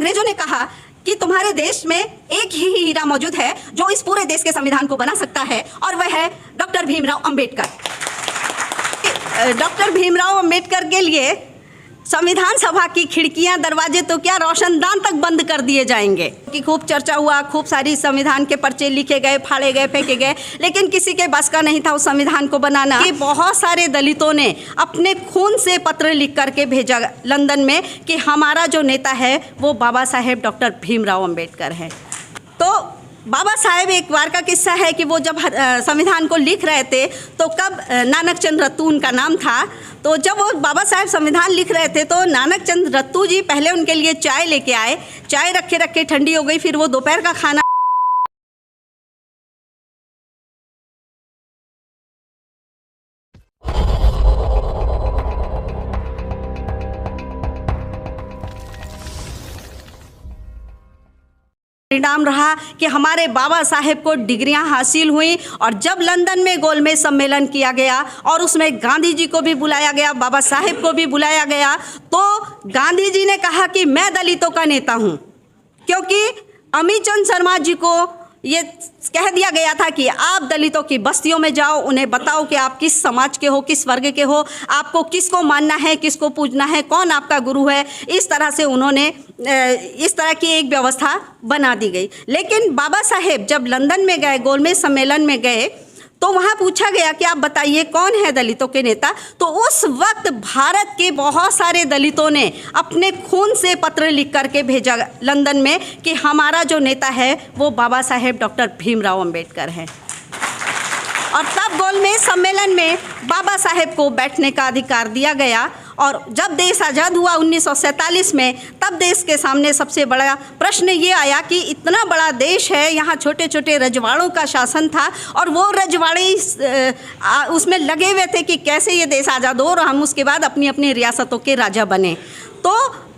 अंग्रेजों ने कहा कि तुम्हारे देश में एक ही हीरा मौजूद है जो इस पूरे देश के संविधान को बना सकता है, और वह है डॉक्टर भीमराव अंबेडकर। डॉक्टर भीमराव अंबेडकर के लिए संविधान सभा की खिड़कियां, दरवाजे तो क्या, रोशनदान तक बंद कर दिए जाएंगे। कि खूब चर्चा हुआ, खूब सारी संविधान के पर्चे लिखे गए, फाड़े गए, फेंके गए, लेकिन किसी के बस का नहीं था उस संविधान को बनाना। कि बहुत सारे दलितों ने अपने खून से पत्र लिख करके भेजा लंदन में कि हमारा जो नेता है वो बाबा साहेब डॉक्टर भीमराव अंबेडकर है। तो बाबा साहेब, एक बार का किस्सा है कि वो जब संविधान को लिख रहे थे तो कब नानक चंद रत्तू उनका नाम था। तो जब वो बाबा साहेब संविधान लिख रहे थे तो नानक चंद रत्तू जी पहले उनके लिए चाय लेके आए। चाय रखे रखे ठंडी हो गई, फिर वो दोपहर का खाना परिणाम रहा कि हमारे बाबा साहेब को डिग्रियां हासिल हुई। और जब लंदन में गोलमेज सम्मेलन किया गया और उसमें गांधी जी को भी बुलाया गया, बाबा साहेब को भी बुलाया गया, तो गांधी जी ने कहा कि मैं दलितों का नेता हूं, क्योंकि अमीचंद शर्मा जी को ये कह दिया गया था कि आप दलितों की बस्तियों में जाओ, उन्हें बताओ कि आप किस समाज के हो, किस वर्ग के हो, आपको किसको मानना है, किसको पूजना है, कौन आपका गुरु है। इस तरह से उन्होंने इस तरह की एक व्यवस्था बना दी गई। लेकिन बाबा साहेब जब लंदन में गए, गोलमेज सम्मेलन में गए, तो वहाँ पूछा गया कि आप बताइए कौन है दलितों के नेता। तो उस वक्त भारत के बहुत सारे दलितों ने अपने खून से पत्र लिख करके भेजा लंदन में कि हमारा जो नेता है वो बाबा साहेब डॉक्टर भीमराव अंबेडकर है। और तब गोलमेज सम्मेलन में बाबा साहेब को बैठने का अधिकार दिया गया। और जब देश आज़ाद हुआ 1947 में, तब देश के सामने सबसे बड़ा प्रश्न ये आया कि इतना बड़ा देश है, यहाँ छोटे छोटे रजवाड़ों का शासन था, और वो रजवाड़े उसमें लगे हुए थे कि कैसे ये देश आज़ाद हो और हम उसके बाद अपनी अपनी रियासतों के राजा बने। तो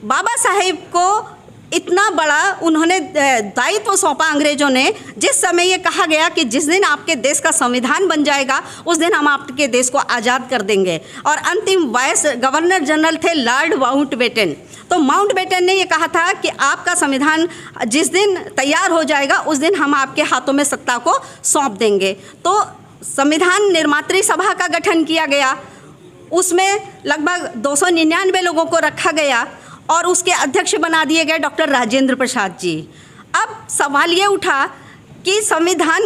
बाबा साहेब को इतना बड़ा उन्होंने दायित्व सौंपा अंग्रेजों ने। जिस समय ये कहा गया कि जिस दिन आपके देश का संविधान बन जाएगा उस दिन हम आपके देश को आज़ाद कर देंगे। और अंतिम वाइस गवर्नर जनरल थे लॉर्ड माउंटबेटन। तो माउंटबेटन ने ये कहा था कि आपका संविधान जिस दिन तैयार हो जाएगा उस दिन हम आपके हाथों में सत्ता को सौंप देंगे। तो संविधान निर्मात्री सभा का गठन किया गया, उसमें लगभग 299 लोगों को रखा गया और उसके अध्यक्ष बना दिए गए डॉक्टर राजेंद्र प्रसाद जी। अब सवाल ये उठा कि संविधान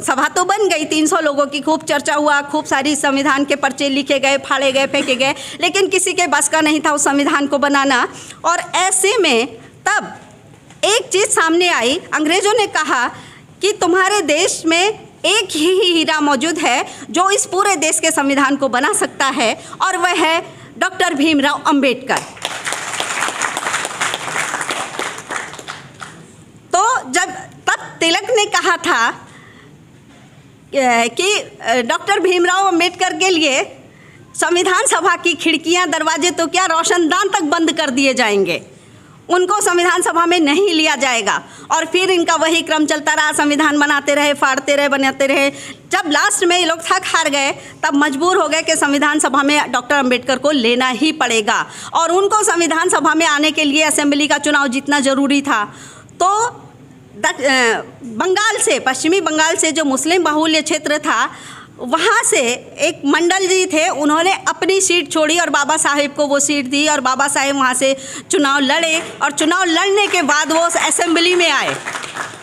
सभा तो बन गई, 300 लोगों की खूब चर्चा हुआ, खूब सारी संविधान के पर्चे लिखे गए, फाड़े गए, फेंके गए, लेकिन किसी के बस का नहीं था उस संविधान को बनाना। और ऐसे में तब एक चीज़ सामने आई, अंग्रेज़ों ने कहा कि तुम्हारे देश में एक ही हीरा मौजूद है जो इस पूरे देश के संविधान को बना सकता है, और वह है डॉक्टर भीमराव अंबेडकर। तो जब तब तिलक ने कहा था कि डॉक्टर भीमराव अंबेडकर के लिए संविधान सभा की खिड़कियां, दरवाजे तो क्या, रोशनदान तक बंद कर दिए जाएंगे, उनको संविधान सभा में नहीं लिया जाएगा। और फिर इनका वही क्रम चलता रहा, संविधान बनाते रहे, फाड़ते रहे, बनाते रहे। जब लास्ट में ये लोग थक हार गए तब मजबूर हो गए कि संविधान सभा में डॉक्टर अंबेडकर को लेना ही पड़ेगा। और उनको संविधान सभा में आने के लिए असेंबली का चुनाव जीतना जरूरी था। तो बंगाल से, पश्चिमी बंगाल से जो मुस्लिम बाहुल्य क्षेत्र था, वहाँ से एक मंडल जी थे, उन्होंने अपनी सीट छोड़ी और बाबा साहेब को वो सीट दी, और बाबा साहेब वहाँ से चुनाव लड़े। और चुनाव लड़ने के बाद वो असेंबली में आए,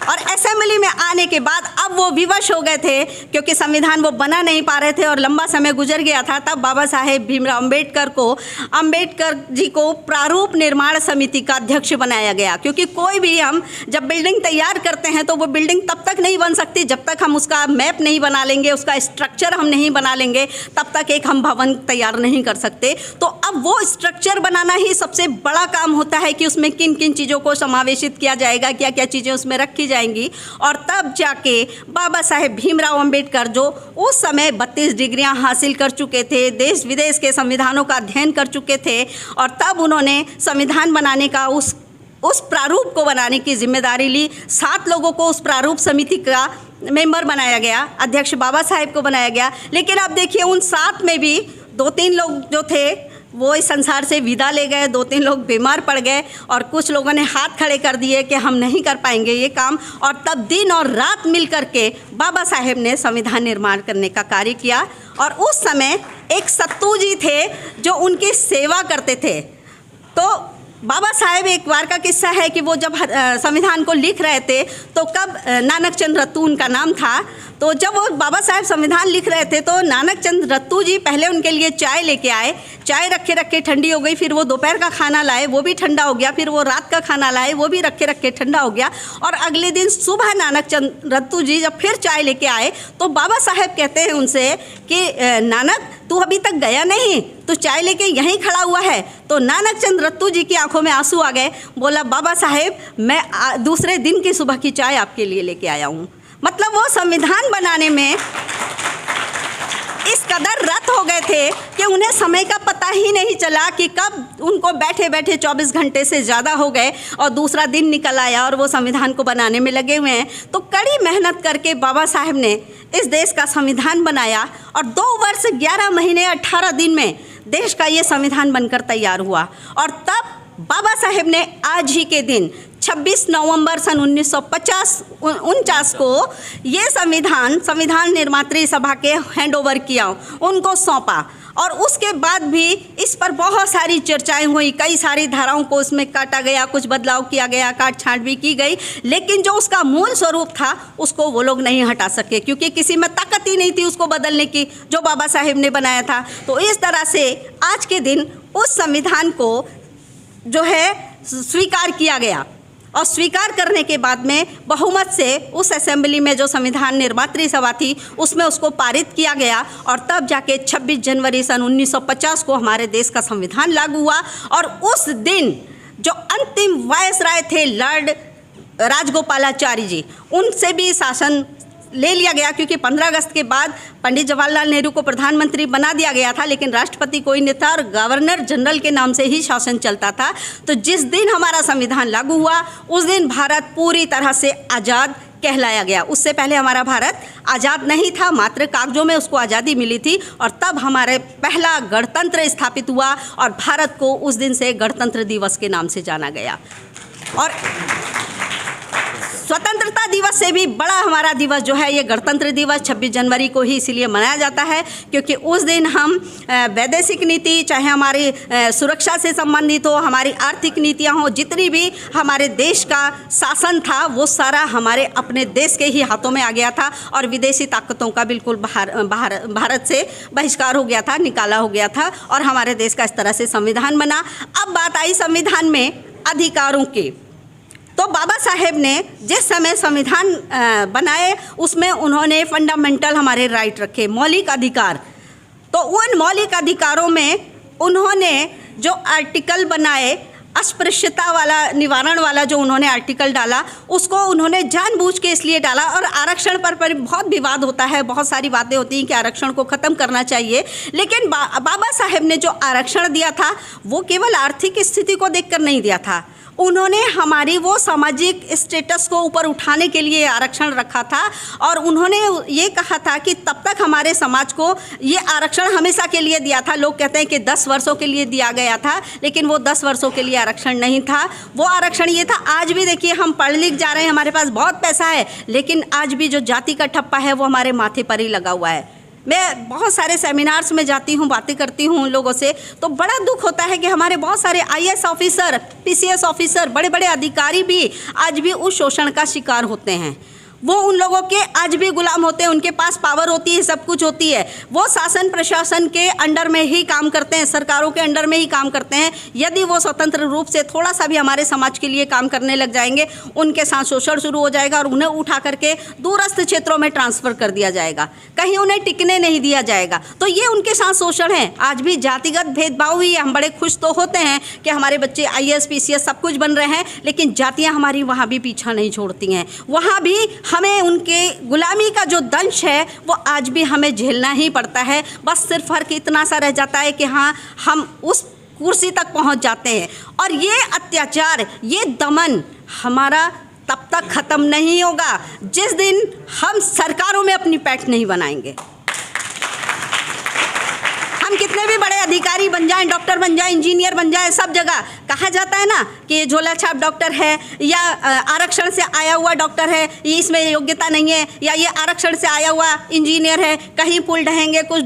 और असेंबली में आने के बाद अब वो विवश हो गए थे क्योंकि संविधान वो बना नहीं पा रहे थे और लंबा समय गुजर गया था। तब बाबा साहेब भीमराव अंबेडकर जी को प्रारूप निर्माण समिति का अध्यक्ष बनाया गया। क्योंकि कोई भी हम जब बिल्डिंग तैयार करते हैं तो वो बिल्डिंग तब तक नहीं बन सकती जब तक हम उसका मैप नहीं बना लेंगे, उसका स्ट्रक्चर हम नहीं बना लेंगे, तब तक एक हम भवन तैयार नहीं कर सकते। तो अब वो स्ट्रक्चर बनाना ही सबसे बड़ा काम होता है कि उसमें किन किन चीज़ों को समावेशित किया जाएगा, क्या क्या चीज़ें उसमें रखी जाएंगी। और तब जाके बाबा साहेब भीमराव अंबेडकर, जो उस समय 32 डिग्रियां हासिल कर चुके थे, देश विदेश के संविधानों का अध्ययन कर चुके थे, और तब उन्होंने संविधान बनाने का उस प्रारूप को बनाने की जिम्मेदारी ली। 7 लोगों को उस प्रारूप समिति का मेंबर बनाया गया, अध्यक्ष बाबा साहेब को बनाया गया। लेकिन अब देखिए उन 7 में भी 2-3 लोग जो थे वो इस संसार से विदा ले गए। 2-3 लोग बीमार पड़ गए और कुछ लोगों ने हाथ खड़े कर दिए कि हम नहीं कर पाएंगे ये काम, और तब दिन और रात मिल करके बाबा साहेब ने संविधान निर्माण करने का कार्य किया। और उस समय एक सत्तू जी थे जो उनकी सेवा करते थे। तो बाबा साहेब, एक बार का किस्सा है कि वो जब संविधान को लिख रहे थे तो कब नानक चंद रत्तू उनका नाम था, तो जब वो बाबा साहेब संविधान लिख रहे थे तो नानक चंद रत्तू जी पहले उनके लिए चाय लेके आए। चाय रखे रखे ठंडी हो गई, फिर वो दोपहर का खाना लाए, वो भी ठंडा हो गया, फिर वो रात का खाना लाए, वो भी रखे रखे ठंडा हो गया। और अगले दिन सुबह नानक चंद रत्तू जी जब फिर चाय लेके आए तो बाबा साहेब कहते हैं उनसे कि नानक, तू अभी तक गया नहीं, तू चाय लेके यहीं खड़ा हुआ है। तो नानक चंद रत्तू जी की आंखों में आंसू आ गए। बोला, बाबा साहेब, मैं दूसरे दिन की सुबह की चाय आपके लिए लेके आया हूँ। मतलब वो संविधान बनाने में इस कदर रत हो गए थे कि उन्हें समय का पता ही नहीं चला कि कब उनको बैठे बैठे 24 घंटे से ज़्यादा हो गए और दूसरा दिन निकल आया और वो संविधान को बनाने में लगे हुए हैं। तो कड़ी मेहनत करके बाबा साहेब ने इस देश का संविधान बनाया और 2 वर्ष 11 महीने 18 दिन में देश का ये संविधान बनकर तैयार हुआ। और तब बाबा साहेब ने आज ही के दिन 26 नवंबर सन 1949 को ये संविधान निर्मात्री सभा के हैंड ओवर किया, उनको सौंपा। और उसके बाद भी इस पर बहुत सारी चर्चाएं हुई, कई सारी धाराओं को उसमें काटा गया, कुछ बदलाव किया गया, काट छांट भी की गई, लेकिन जो उसका मूल स्वरूप था उसको वो लोग नहीं हटा सके, क्योंकि किसी में ताकत ही नहीं थी उसको बदलने की, जो बाबा साहेब ने बनाया था। तो इस तरह से आज के दिन उस संविधान को जो है स्वीकार किया गया, और स्वीकार करने के बाद में बहुमत से उस असेंबली में जो संविधान निर्मात्री सभा थी उसमें उसको पारित किया गया। और तब जाके 26 जनवरी सन 1950 को हमारे देश का संविधान लागू हुआ। और उस दिन जो अंतिम वायसराय थे लॉर्ड राजगोपालाचारी जी, उनसे भी शासन ले लिया गया, क्योंकि 15 अगस्त के बाद पंडित जवाहरलाल नेहरू को प्रधानमंत्री बना दिया गया था, लेकिन राष्ट्रपति कोई नहीं था और गवर्नर जनरल के नाम से ही शासन चलता था। तो जिस दिन हमारा संविधान लागू हुआ उस दिन भारत पूरी तरह से आज़ाद कहलाया गया। उससे पहले हमारा भारत आज़ाद नहीं था, मात्र कागजों में उसको आज़ादी मिली थी। और तब हमारे पहला गणतंत्र स्थापित हुआ और भारत को उस दिन से गणतंत्र दिवस के नाम से जाना गया। और स्वतंत्रता दिवस से भी बड़ा हमारा दिवस जो है ये गणतंत्र दिवस 26 जनवरी को ही इसीलिए मनाया जाता है, क्योंकि उस दिन हम वैदेशिक नीति, चाहे हमारी सुरक्षा से संबंधित हो, हमारी आर्थिक नीतियां हो, जितनी भी हमारे देश का शासन था वो सारा हमारे अपने देश के ही हाथों में आ गया था और विदेशी ताकतों का बिल्कुल भारत से बहिष्कार हो गया था, निकाला हो गया था, और हमारे देश का इस तरह से संविधान बना। अब बात आई संविधान में अधिकारों की। तो बाबा साहेब ने जिस समय संविधान बनाए उसमें उन्होंने फंडामेंटल हमारे राइट रखे, मौलिक अधिकार। तो उन मौलिक अधिकारों में उन्होंने जो आर्टिकल बनाए, अस्पृश्यता वाला, निवारण वाला जो उन्होंने आर्टिकल डाला, उसको उन्होंने जानबूझ के इसलिए डाला। और आरक्षण पर बहुत विवाद होता है, बहुत सारी बातें होती हैं कि आरक्षण को ख़त्म करना चाहिए, लेकिन बाबा साहेब ने जो आरक्षण दिया था वो केवल आर्थिक स्थिति को देखकर नहीं दिया था, उन्होंने हमारी वो सामाजिक स्टेटस को ऊपर उठाने के लिए आरक्षण रखा था। और उन्होंने ये कहा था कि तब तक हमारे समाज को ये आरक्षण हमेशा के लिए दिया था। लोग कहते हैं कि 10 वर्षों के लिए दिया गया था, लेकिन वो 10 वर्षों के लिए आरक्षण नहीं था। वो आरक्षण ये था, आज भी देखिए हम पढ़ लिख जा रहे हैं, हमारे पास बहुत पैसा है, लेकिन आज भी जो जाति का ठप्पा है वो हमारे माथे पर ही लगा हुआ है। मैं बहुत सारे सेमिनार्स में जाती हूँ, बातें करती हूँ उन लोगों से, तो बड़ा दुख होता है कि हमारे बहुत सारे IAS ऑफिसर, PCS ऑफिसर, बड़े बड़े अधिकारी भी आज भी उस शोषण का शिकार होते हैं। वो उन लोगों के आज भी गुलाम होते हैं, उनके पास पावर होती है, सब कुछ होती है, वो शासन प्रशासन के अंडर में ही काम करते हैं, सरकारों के अंडर में ही काम करते हैं। यदि वो स्वतंत्र रूप से थोड़ा सा भी हमारे समाज के लिए काम करने लग जाएंगे, उनके साथ शोषण शुरू हो जाएगा और उन्हें उठा करके दूरस्थ क्षेत्रों में ट्रांसफ़र कर दिया जाएगा, कहीं उन्हें टिकने नहीं दिया जाएगा। तो ये उनके साथ शोषण है। आज भी जातिगत भेदभाव ही है। हम बड़े खुश तो होते हैं कि हमारे बच्चे IAS PCS सब कुछ बन रहे हैं, लेकिन जातियाँ हमारी वहाँ भी पीछा नहीं छोड़ती हैं। वहाँ भी हमें उनके गुलामी का जो दंश है वो आज भी हमें झेलना ही पड़ता है। बस सिर्फ फर्क इतना सा रह जाता है कि हाँ, हम उस कुर्सी तक पहुंच जाते हैं। और ये अत्याचार, ये दमन हमारा तब तक ख़त्म नहीं होगा जिस दिन हम सरकारों में अपनी पैठ नहीं बनाएंगे। हम हम कितने भी बड़े अधिकारी बन जाएं, डॉक्टर बन जाएं, इंजीनियर बन जाएं, सब जगह कहा जाता है ना कि ये झोला छाप डॉक्टर है, या आरक्षण से आया हुआ डॉक्टर है, ये इसमें योग्यता नहीं है, या ये आरक्षण से आया हुआ इंजीनियर है, कहीं पुल ढहेंगे कुछ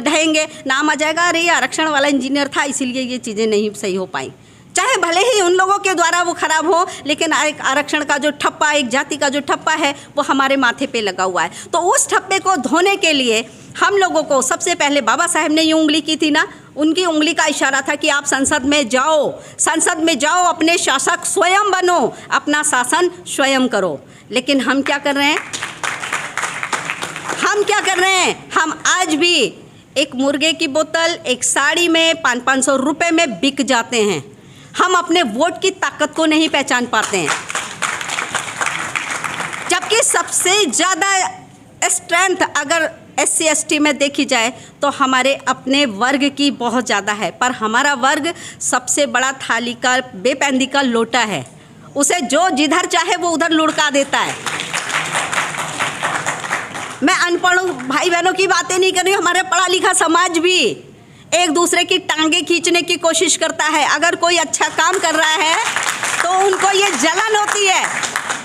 ढहेंगे, नाम आ जाएगा अरे ये आरक्षण वाला इंजीनियर था इसीलिए ये चीज़ें नहीं सही हो पाई। चाहे भले ही उन लोगों के द्वारा वो खराब हो, लेकिन एक आरक्षण का जो ठप्पा, एक जाति का जो ठप्पा है वो हमारे माथे पे लगा हुआ है। तो उस ठप्पे को धोने के लिए हम लोगों को सबसे पहले बाबा साहेब ने ये उंगली की थी ना, उनकी उंगली का इशारा था कि आप संसद में जाओ, संसद में जाओ, अपने शासक स्वयं बनो, अपना शासन स्वयं करो। लेकिन हम क्या कर रहे हैं, हम आज भी एक मुर्गे की बोतल, एक साड़ी में 500-500 रुपये में बिक जाते हैं। हम अपने वोट की ताकत को नहीं पहचान पाते हैं, जबकि सबसे ज़्यादा स्ट्रेंथ अगर SC ST में देखी जाए तो हमारे अपने वर्ग की बहुत ज़्यादा है, पर हमारा वर्ग सबसे बड़ा थाली का बेपैंदी का लोटा है, उसे जो जिधर चाहे वो उधर लुढ़का देता है। मैं अनपढ़ भाई बहनों की बातें नहीं कर रही हूँ, हमारे पढ़ा लिखा समाज भी एक दूसरे की टांगे खींचने की कोशिश करता है। अगर कोई अच्छा काम कर रहा है तो उनको ये जलन होती है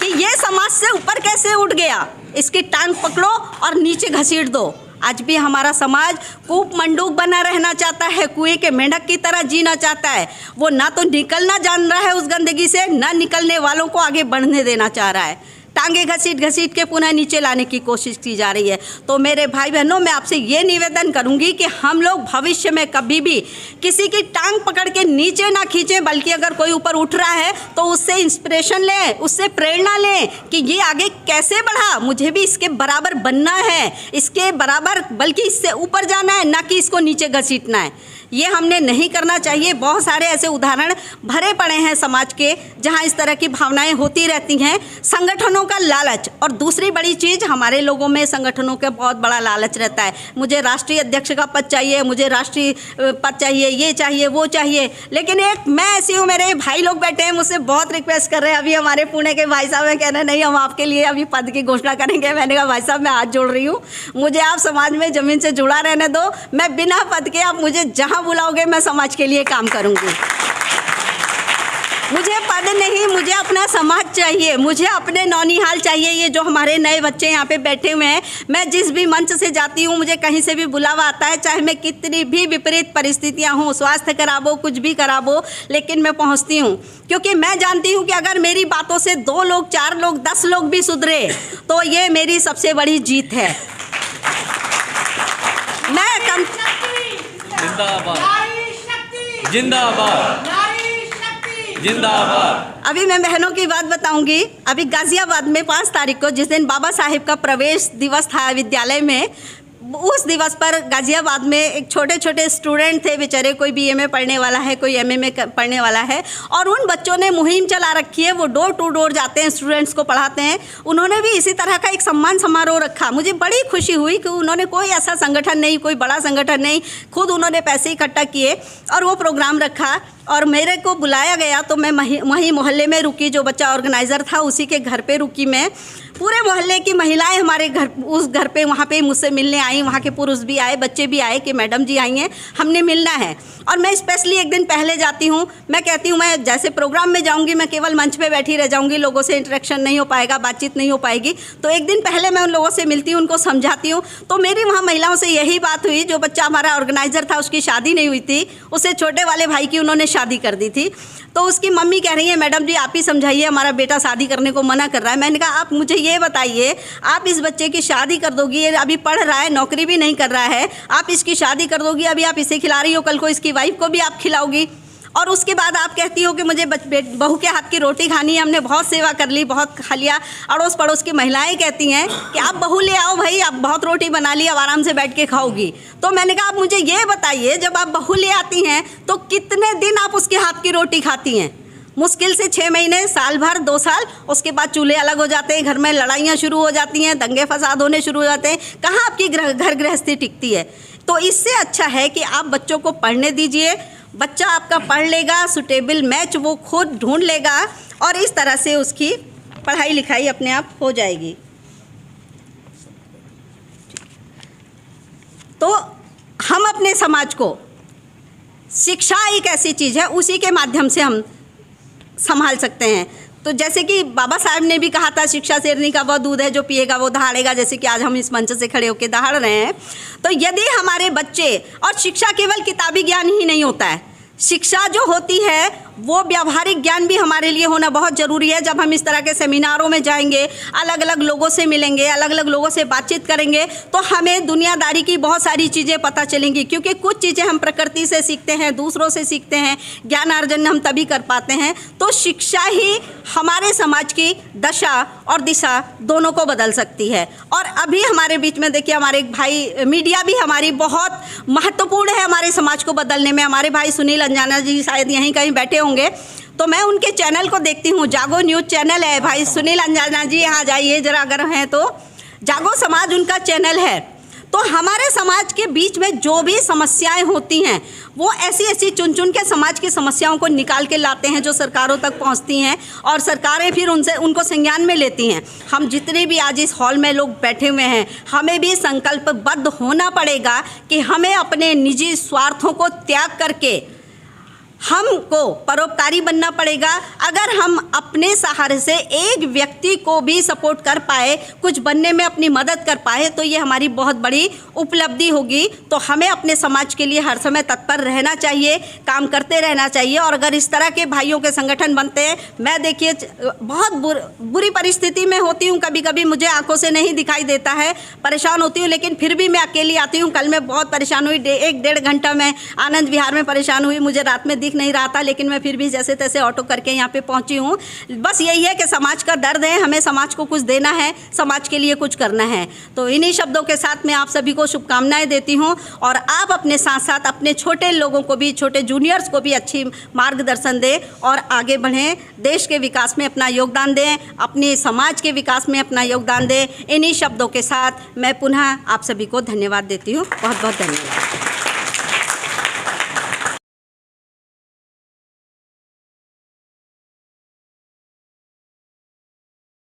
कि ये समाज से ऊपर कैसे उठ गया, इसकी टांग पकड़ो और नीचे घसीट दो। आज भी हमारा समाज कूप मंडूक बना रहना चाहता है, कुएं के मेंढक की तरह जीना चाहता है। वो ना तो निकलना जान रहा है उस गंदगी से, ना निकलने वालों को आगे बढ़ने देना चाह रहा है। टांगे घसीट के पुनः नीचे लाने की कोशिश की जा रही है। तो मेरे भाई बहनों, मैं आपसे ये निवेदन करूंगी कि हम लोग भविष्य में कभी भी किसी की टांग पकड़ के नीचे ना खींचें, बल्कि अगर कोई ऊपर उठ रहा है तो उससे इंस्पिरेशन लें, उससे प्रेरणा लें कि ये आगे कैसे बढ़ा, मुझे भी इसके बराबर बनना है, इसके बराबर बल्कि इससे ऊपर जाना है, ना कि इसको नीचे घसीटना है। ये हमने नहीं करना चाहिए। बहुत सारे ऐसे उदाहरण भरे पड़े हैं समाज के जहाँ इस तरह की भावनाएं होती रहती हैं। संगठनों का लालच, और दूसरी बड़ी चीज़, हमारे लोगों में संगठनों का बहुत बड़ा लालच रहता है। मुझे राष्ट्रीय अध्यक्ष का पद चाहिए, मुझे राष्ट्रीय पद चाहिए, ये चाहिए, वो चाहिए। लेकिन एक मैं ऐसी हूँ, मेरे भाई लोग बैठे हैं मुझसे बहुत रिक्वेस्ट कर रहे हैं। अभी हमारे पुणे के भाई साहब हैं, कह रहे नहीं हम आपके लिए अभी पद की घोषणा करेंगे। मैंने कहा भाई साहब मैं हाथ जोड़ रही हूँ, मुझे आप समाज में ज़मीन से जुड़ा रहने दो। मैं बिना पद के, आप मुझे जहाँ बुलाओगे मैं समाज के लिए काम करूंगी। मुझे पद नहीं, मुझे अपना समाज चाहिए, मुझे अपने नौनिहाल चाहिए। ये जो हमारे नए बच्चे यहाँ पे बैठे हुए हैं, मैं जिस भी मंच से जाती हूँ, मुझे कहीं से भी बुलावा आता है, चाहे मैं कितनी भी विपरीत परिस्थितियाँ हों, स्वास्थ्य कराबो, कुछ भी कराबो, लेकिन मैं पहुँचती हूँ। क्योंकि मैं जानती हूँ कि अगर मेरी बातों से 2 लोग, 4 लोग, 10 लोग भी सुधरे तो ये मेरी सबसे बड़ी जीत है। मैं जिंदाबाद, जिंदाबाद। अभी मैं बहनों की बात बताऊंगी। अभी गाजियाबाद में 5 तारीख को, जिस दिन बाबा साहेब का प्रवेश दिवस था विद्यालय में, उस दिवस पर गाजियाबाद में एक छोटे छोटे स्टूडेंट थे बेचारे, कोई BA में पढ़ने वाला है, कोई MA में पढ़ने वाला है, और उन बच्चों ने मुहिम चला रखी है। वो डोर टू डोर जाते हैं, स्टूडेंट्स को पढ़ाते हैं। उन्होंने भी इसी तरह का एक सम्मान समारोह रखा। मुझे बड़ी खुशी हुई कि उन्होंने कोई ऐसा संगठन नहीं, कोई बड़ा संगठन नहीं, खुद उन्होंने पैसे इकट्ठा किए और वो प्रोग्राम रखा और मेरे को बुलाया गया। तो मैं वहीं मोहल्ले में रुकी, जो बच्चा ऑर्गेनाइज़र था उसी के घर पे रुकी मैं। पूरे मोहल्ले की महिलाएं हमारे घर, उस घर पे, वहाँ पे मुझसे मिलने आई। वहाँ के पुरुष भी आए, बच्चे भी आए कि मैडम जी आई हैं, हमने मिलना है। और मैं स्पेशली एक दिन पहले जाती हूँ। मैं कहती हूँ मैं जैसे प्रोग्राम में जाऊँगी, मैं केवल मंच पे बैठी रह जाऊँगी, लोगों से इंटरेक्शन नहीं हो पाएगा, बातचीत नहीं हो पाएगी। तो एक दिन पहले मैं उन लोगों से मिलती हूँ, उनको समझाती हूँ। तो मेरी वहाँ महिलाओं से यही बात हुई, जो बच्चा हमारा ऑर्गेनाइज़र था उसकी शादी नहीं हुई थी, उससे छोटे वाले भाई की उन्होंने शादी कर दी थी। तो उसकी मम्मी कह रही है मैडम जी आप ही समझाइए, हमारा बेटा शादी करने को मना कर रहा है। मैंने कहा आप मुझे ये बताइए, आप इस बच्चे की शादी कर दोगी, ये अभी पढ़ रहा है, नौकरी भी नहीं कर रहा है, आप इसकी शादी कर दोगी, अभी आप इसे खिला रही हो, कल को इसकी वाइफ को भी आप खिलाओगी, और उसके बाद आप कहती हो कि मुझे बहू के हाथ की रोटी खानी है। हमने बहुत सेवा कर ली, बहुत खा लिया। अड़ोस पड़ोस की महिलाएं कहती हैं कि आप बहू ले आओ भाई, आप बहुत रोटी बना ली, अब आराम से बैठ के खाओगी। तो मैंने कहा आप मुझे ये बताइए, जब आप बहू ले आती हैं तो कितने दिन आप उसके हाथ की रोटी खाती हैं? मुश्किल से 6 महीने, साल भर, 2 साल, उसके बाद चूल्हे अलग हो जाते हैं, घर में लड़ाइयाँ शुरू हो जाती हैं, दंगे फसाद होने शुरू हो जाते हैं। कहाँ आपकी घर गृहस्थी टिकती है? तो इससे अच्छा है कि आप बच्चों को पढ़ने दीजिए, बच्चा आपका पढ़ लेगा, सुटेबल मैच वो खुद ढूंढ लेगा, और इस तरह से उसकी पढ़ाई लिखाई अपने आप हो जाएगी। तो हम अपने समाज को, शिक्षा एक ऐसी चीज़ है, उसी के माध्यम से हम संभाल सकते हैं। तो जैसे कि बाबा साहब ने भी कहा था, शिक्षा शेरनी का वह दूध है जो पिएगा वो दहाड़ेगा, जैसे कि आज हम इस मंच से खड़े होकर दहाड़ रहे हैं। तो यदि हमारे बच्चे, और शिक्षा केवल किताबी ज्ञान ही नहीं होता है, शिक्षा जो होती है वो व्यावहारिक ज्ञान भी हमारे लिए होना बहुत ज़रूरी है। जब हम इस तरह के सेमिनारों में जाएंगे, अलग अलग लोगों से मिलेंगे, अलग अलग लोगों से बातचीत करेंगे, तो हमें दुनियादारी की बहुत सारी चीज़ें पता चलेंगी। क्योंकि कुछ चीज़ें हम प्रकृति से सीखते हैं, दूसरों से सीखते हैं, ज्ञान अर्जन हम तभी कर पाते हैं। तो शिक्षा ही हमारे समाज की दशा और दिशा दोनों को बदल सकती है। और अभी हमारे बीच में देखिए, हमारे एक भाई, मीडिया भी हमारी बहुत महत्वपूर्ण है हमारे समाज को बदलने में। हमारे भाई सुनील अंजाना जी शायद यहीं कहीं बैठे होंगे, तो मैं उनके चैनल को देखती हूँ, जागो न्यूज़ चैनल है। भाई सुनील अंजाना जी यहाँ जाइए जरा, अगर हैं तो। जागो समाज उनका चैनल है। तो हमारे समाज के बीच में जो भी समस्याएं होती हैं, वो ऐसी ऐसी चुन चुन के समाज की समस्याओं को निकाल के लाते हैं, जो सरकारों तक पहुंचती हैं, और सरकारें फिर उनको संज्ञान में लेती हैं। हम जितने भी आज इस हॉल में लोग बैठे हुए हैं, हमें भी संकल्पबद्ध होना पड़ेगा कि हमें अपने निजी स्वार्थों को त्याग करके हमको परोपकारी बनना पड़ेगा। अगर हम अपने सहारे से एक व्यक्ति को भी सपोर्ट कर पाए, कुछ बनने में अपनी मदद कर पाए, तो ये हमारी बहुत बड़ी उपलब्धि होगी। तो हमें अपने समाज के लिए हर समय तत्पर रहना चाहिए, काम करते रहना चाहिए। और अगर इस तरह के भाइयों के संगठन बनते हैं, मैं देखिए बहुत बुरी परिस्थिति में होती हूँ, कभी कभी मुझे आंखों से नहीं दिखाई देता है, परेशान होती हूँ, लेकिन फिर भी मैं अकेली आती हूँ। कल मैं बहुत परेशान हुई, 1-1.5 घंटा मैं आनंद विहार में परेशान हुई, मुझे रात में नहीं रहा था, लेकिन मैं फिर भी जैसे तैसे ऑटो करके यहाँ पे पहुंची हूँ। बस यही है कि समाज का दर्द है, हमें समाज को कुछ देना है, समाज के लिए कुछ करना है। तो इन्हीं शब्दों के साथ मैं आप सभी को शुभकामनाएं देती हूँ, और आप अपने साथ साथ अपने छोटे लोगों को भी, छोटे जूनियर्स को भी अच्छी मार्गदर्शन दें और आगे बढ़ें, देश के विकास में अपना योगदान दें, अपने समाज के विकास में अपना योगदान दें। इन्हीं शब्दों के साथ मैं पुनः आप सभी को धन्यवाद देती हूँ। बहुत बहुत धन्यवाद।